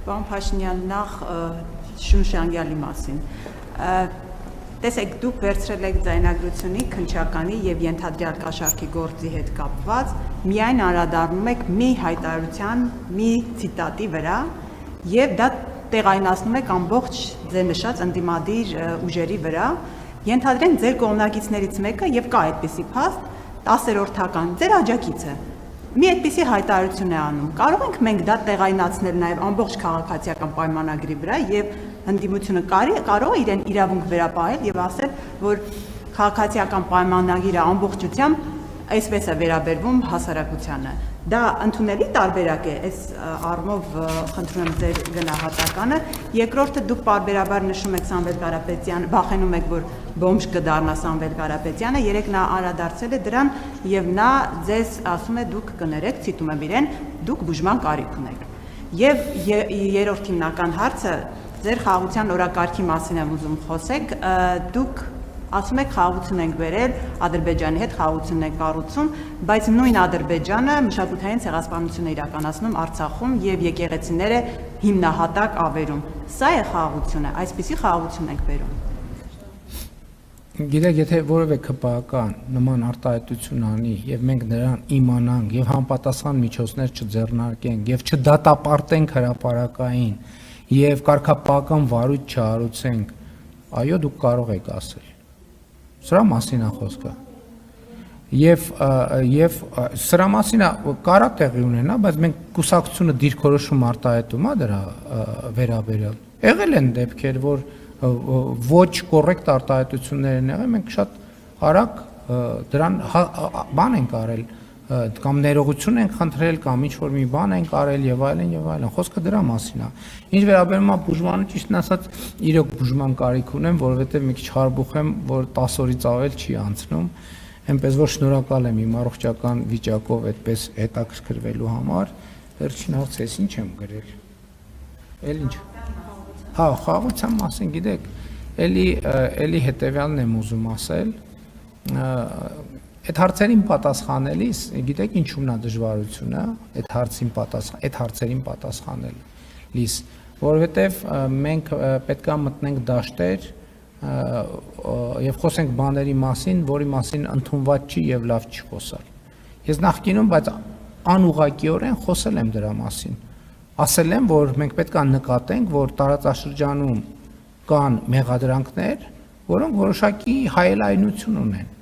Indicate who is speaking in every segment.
Speaker 1: Պարոն Փաշինյան, նախ Շուշանգյալի մասին։ Տեսեք, դուք վերցրել եք ձայնագրությունի, քննչականի եւ ենթադրյալ կաշառքի գործի հետ կապված, միայն անդրադառնում եք մի հայտարարության, մի ցիտատի վրա եւ դա տեղայնացնում եք ամբողջ ձեր նշած ընդդիմադիր ուժերի վրա։ Ենթադրենք ձեր կողմնակիցներից մեկը եւ կա այդպիսի փաստ 10-րդական ձեր աջակիցը մի այդպիսի հայտարարություն է անում։ Կարող ենք մենք դա տեղայնացնել նաև ամբողջ քաղաքացիական պայմանագրի վրա եւ ընդդիմությունը կարող է իրեն իրավունք վերապահել եւ ասել, որ քաղաքացիական պայմանագիրը ամբողջությամբ այսպես է վերաբերվում հասարակությանը։ Դա ընդունելի տարբերակ է, այս առումով խնդրում եմ ձեր գնահատականը։ Երկրորդը դուք պարբերաբար նշում եք Սամվել Կարապետյանը, վախենում եք, որ բոմժ կդառնա Սամվել Կարապետյանը, երեք նա անդրադարձել է դրան եւ նա ձեզ ասում է դուք կներեք, ցիտում եմ իրեն, դուք բուժման կարիք ունեք։ Եվ երրորդ հիմնական հարցը ձեր խաղաղության օրակարգի մասին եմ ուզում խոսեք, դուք ասում եք խաղաղություն ենք բերել, Ադրբեջանի հետ խաղաղություն ենք կառուցում, բայց նույն Ադրբեջանը մշակութային ցեղասպանություն է իրականացնում Արցախում եւ եկեղեցիները հիմնահատակ ավերում։ Սա է խաղաղությունը, այսպիսի խաղաղություն ենք բերում։
Speaker 2: Գիտեք, եթե որևէ ԿՊԱ-կան նման արտահայտություն անի եւ մենք նրան իմանանք եւ համապատասխան միջոցներ չձեռնարկենք եւ չդատապարտենք հրապարակային եւ կարգապահական վարույթ չհարուցենք, այո, դուք կարող եք ասել։ Սրա մասին է խոսքը։ Եվ սրա մասին կարա տեղի ունենա, բայց մենք կուսակցությունը դիրքորոշում արտահայտում է դրա վերաբերյալ։ Եղել են դեպքեր, որ ոչ կոռեկտ արտահայտություններ են եղել, մենք շատ արագ դրան բան ենք արել, կամ ներողություն ենք խնդրել, կամ ինչ-որ մի բան ենք արել եւ այլն եւ այլն։ Խոսքը դրա մասին է։ Ինչ վերաբերում է բուժմանը, ճիշտն ասած, իրոք բուժման կարիք ունեմ, որովհետեւ մի քիչ խարբուխ եմ, որ 10 օրից ավել չի անցնում, այնպես որ շնորհակալ եմ իմ առողջական վիճակով այդպես հետաքրքրվելու համար։ Վերջին հարցը ես ինչ եմ գրել։ Էլ ինչ։ Հա, խաղաղության մասին գիտեք, էլի հետեւյալն եմ ուզում ասել։ Այդ հարցերին պատասխանելիս, գիտեք ինչու՞մն է դժվարությունը, այդ հարցերին պատասխանելիս, որովհետև մենք պետք է մտնենք դաշտեր եւ խոսենք բաների մասին, որի մասին ընդունված չի եւ լավ չի խոսալ։ Ես նախկինում, բայց անուղղակիորեն խոսել եմ դրա մասին։ Ասել եմ, որ մենք պետք է նկատենք, որ տարածաշրջանում կան մեղադրանքներ, որոնք որոշակի հայելայնություն ունեն։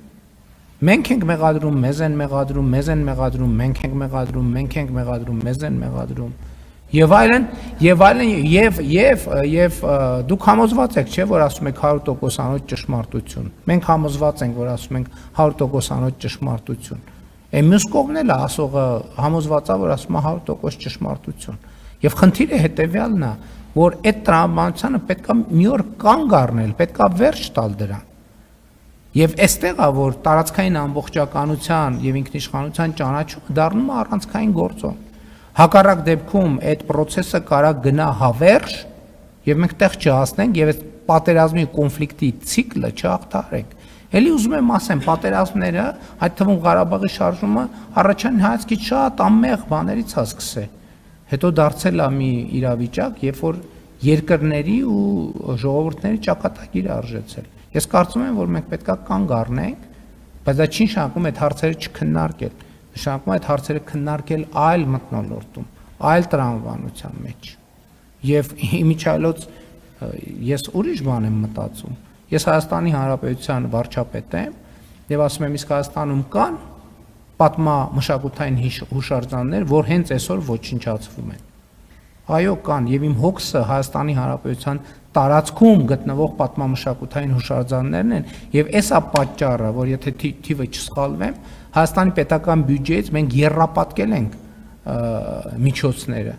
Speaker 2: Մենք ենք մեղադրում, մեզ են մեղադրում, մեզ են մեղադրում, մենք ենք մեղադրում, մենք ենք մեղադրում, մեզ են մեղադրում, եւ այլն, եւ դուք համոզված եք, չէ՞, որ ասում եք 100%-անոց ճշմարտություն։ Մենք համոզված ենք, որ ասում ենք 100%-անոց ճշմարտություն։ Այն մյուս կողմն էլ է, ասողը համոզված է, որ ասում է 100% ճշմարտություն։ Եվ խնդիրը հետեւյալն է, որ այդ տրամաբանությանը պետք է մի օր կանգ առնել, պետք է վերջ տալ դրան։ Եվ այստեղ է, որ տարածքային ամբողջականության եւ ինքնիշխանության ճանաչումը դառնում է առանցքային գործոն։ Հակառակ դեպքում այդ process-ը կարա գնա հավերժ եւ մենք տեղ չհասնենք եւ այդ պատերազմի կոնֆլիկտի ցիկլը չհաղթարենք։ Էլի ուզում եմ ասեմ, պատերազմները, այդ թվում Ղարաբաղի շարժումը առաջին հայացքից շատ անմեղ բաներից է սկսել։ Հետո դարձել է մի իրավիճակ, երբ որ երկրների ու ժողովուրդների ճակատագիրը արժեցել։ Ես կարծում եմ, որ մենք պետք է կանգ առնենք, բայց դա չի նշանակում այդ հարցերը չքննարկել, նշանակում է այդ հարցերը քննարկել այլ մթնոլորտում, այլ տրամաբանության մեջ։ Եվ իմիջիայլոց ես ուրիշ բան եմ մտածում։ Ես Հայաստանի Հանրապետության վարչապետ եմ եւ ասում եմ, իսկ Հայաստանում կան պատմամշակութային հուշարձաններ, որ հենց այսօր ոչնչացվում են։ Այո, կան, եւ իմ հոգսը Հայաստանի Հանրապետության տարածքում գտնվող պատմամշակութային հուշարձաններն են, եւ էսա պատճառը, որ եթե թիվը չսխալվեմ, Հայաստանի պետական բյուջեից մենք եռապատկել ենք միջոցները։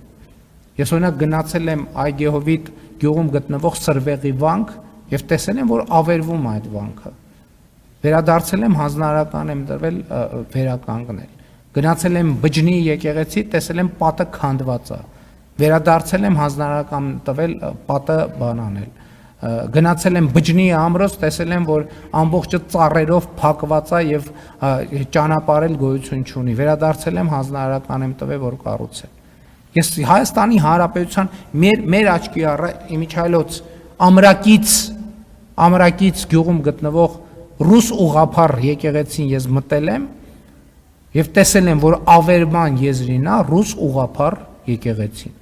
Speaker 2: Ես օրինակ գնացել եմ Այգեհովիտ գյուղում գտնվող Սրվեղի վանք եւ տեսել եմ, որ ավերվում է այդ վանքը։ Վերադարձել եմ հանձնարարական եմ տրվել վերականգնել։ Գնացել եմ Բջնի եկեղեցի, տեսել եմ պատը քանդված է։ Վերադարձել եմ հանձնարարական տվել պատը բանանել։ Գնացել եմ Բջնի ամրոց, տեսել եմ, որ ամբողջը ծառերով փակված է եւ ճանապարհել գոյություն չունի։ Վերադարձել եմ հանձնարարական եմ տվել, որ կառուցել։ Ես Հայաստանի Հանրապետության մեր աչքի իմիջայլոց ամրակից գյուղում գտնվող ռուս ուղղափառ եկեղեցին ես մտել եմ եւ տեսել եմ, որ ավերման եզրին է ռուս ուղղափառ եկեղեցին։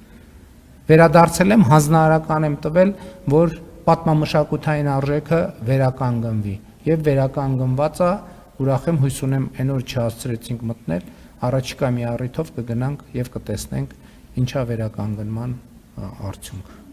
Speaker 2: Վերադարձել եմ, հանձնարարական եմ տվել, որ պատմամշակութային արժեքը վերականգնվի եւ վերականգնված է, ուրախ եմ, հույս ունեմ այն օր չհասցրեցինք մտնել, առաջիկա մի առիթով կգնանք եւ կտեսնենք ինչա վերականգնման արդյունքը։